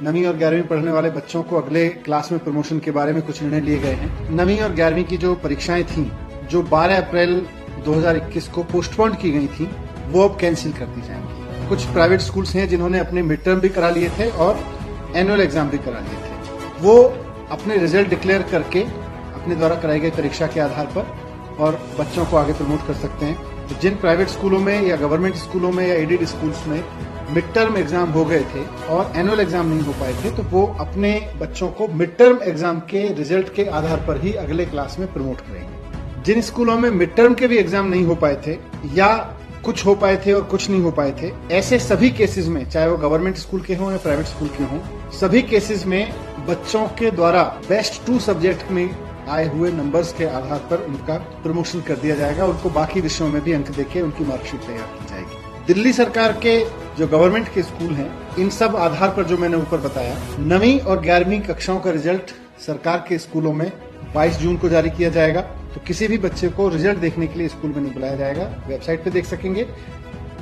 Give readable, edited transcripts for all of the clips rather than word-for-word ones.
9वीं और 11वीं पढ़ने वाले बच्चों को अगले क्लास में प्रमोशन के बारे में कुछ निर्णय लिए गए हैं। 9वीं और 11वीं की जो परीक्षाएं थीं, जो 12 अप्रैल 2021 को पोस्टपोन की गई थी, वो अब कैंसिल कर दी जाएंगी। कुछ प्राइवेट स्कूल्स हैं जिन्होंने अपने मिड टर्म भी करा लिए थे और एनुअल एग्जाम भी करा लिए थे। वो अपने रिजल्ट डिक्लेयर करके अपने द्वारा कराई गई परीक्षा के आधार पर और बच्चों को आगे प्रमोट कर सकते हैं। तो जिन प्राइवेट स्कूलों में या गवर्नमेंट स्कूलों में या एडेड स्कूल्स में मिड टर्म एग्जाम हो गए थे और एनुअल एग्जाम नहीं हो पाए थे, तो वो अपने बच्चों को मिड टर्म एग्जाम के रिजल्ट के आधार पर ही अगले क्लास में प्रमोट करेंगे। जिन स्कूलों में मिड टर्म के भी एग्जाम नहीं हो पाए थे या कुछ हो पाए थे और कुछ नहीं हो पाए थे, ऐसे सभी केसेस में, चाहे वो गवर्नमेंट स्कूल के हों या प्राइवेट स्कूल के हों, सभी केसेस में बच्चों के द्वारा बेस्ट 2 सब्जेक्ट में आए हुए नंबर्स के आधार पर उनका प्रमोशन कर दिया जाएगा। उनको बाकी विषयों में भी अंक देके उनकी मार्कशीट तैयार की जाएगी। दिल्ली सरकार के जो गवर्नमेंट के स्कूल हैं, इन सब आधार पर जो मैंने ऊपर बताया, 9वीं और 11वीं कक्षाओं का रिजल्ट सरकार के स्कूलों में 22 जून को जारी किया जाएगा। तो किसी भी बच्चे को रिजल्ट देखने के लिए स्कूल में नहीं बुलाया जाएगा, वेबसाइट पे देख सकेंगे।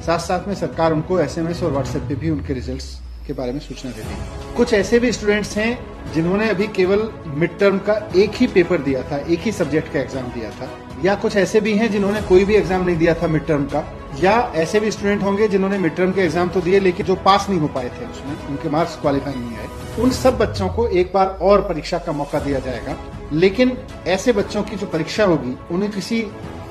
साथ साथ में सरकार उनको SMS और व्हाट्सएप पे भी उनके रिजल्ट्स के बारे में सूचना दे देगी। कुछ ऐसे भी स्टूडेंट्स हैं जिन्होंने अभी केवल मिड टर्म का एक ही पेपर दिया था, एक ही सब्जेक्ट का एग्जाम दिया था, या कुछ ऐसे भी हैं जिन्होंने कोई भी एग्जाम नहीं दिया था मिड टर्म का, या ऐसे भी स्टूडेंट होंगे जिन्होंने मिड टर्म के एग्जाम तो दिए लेकिन जो पास नहीं हो पाए थे, उसमें उनके मार्क्स क्वालिफाई नहीं आए। उन सब बच्चों को एक बार और परीक्षा का मौका दिया जाएगा। लेकिन ऐसे बच्चों की जो परीक्षा होगी, उन्हें किसी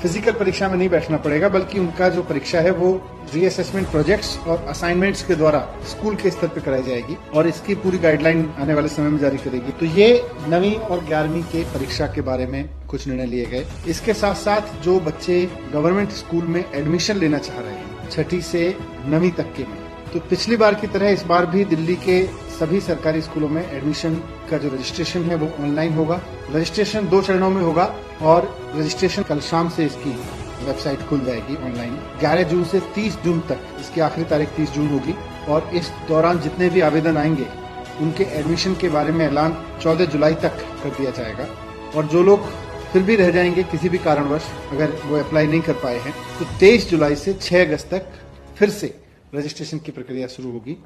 फिजिकल परीक्षा में नहीं बैठना पड़ेगा, बल्कि उनका जो परीक्षा है वो रीअसेसमेंट प्रोजेक्ट्स और असाइनमेंट्स के द्वारा स्कूल के स्तर पर कराई जाएगी और इसकी पूरी गाइडलाइन आने वाले समय में जारी करेगी। तो ये 9वीं और 11वीं के परीक्षा के बारे में कुछ निर्णय लिए गए। इसके साथ साथ जो बच्चे गवर्नमेंट स्कूल में एडमिशन लेना चाह रहे हैं 6ठी से 9वीं तक के में, तो पिछली बार की तरह इस बार भी दिल्ली के सभी सरकारी स्कूलों में एडमिशन का जो रजिस्ट्रेशन है वो ऑनलाइन होगा। रजिस्ट्रेशन 2 चरणों में होगा और रजिस्ट्रेशन कल शाम से इसकी वेबसाइट खुल जाएगी ऑनलाइन। 11 जून से 30 जून तक, इसकी आखिरी तारीख 30 जून होगी और इस दौरान जितने भी आवेदन आएंगे उनके एडमिशन के बारे में ऐलान 14 जुलाई तक कर दिया जाएगा। और जो लोग फिर भी रह जाएंगे किसी भी कारणवश, अगर वो अप्लाई नहीं कर पाए हैं, तो 23 जुलाई से 6 अगस्त तक फिर से रजिस्ट्रेशन की प्रक्रिया शुरू होगी।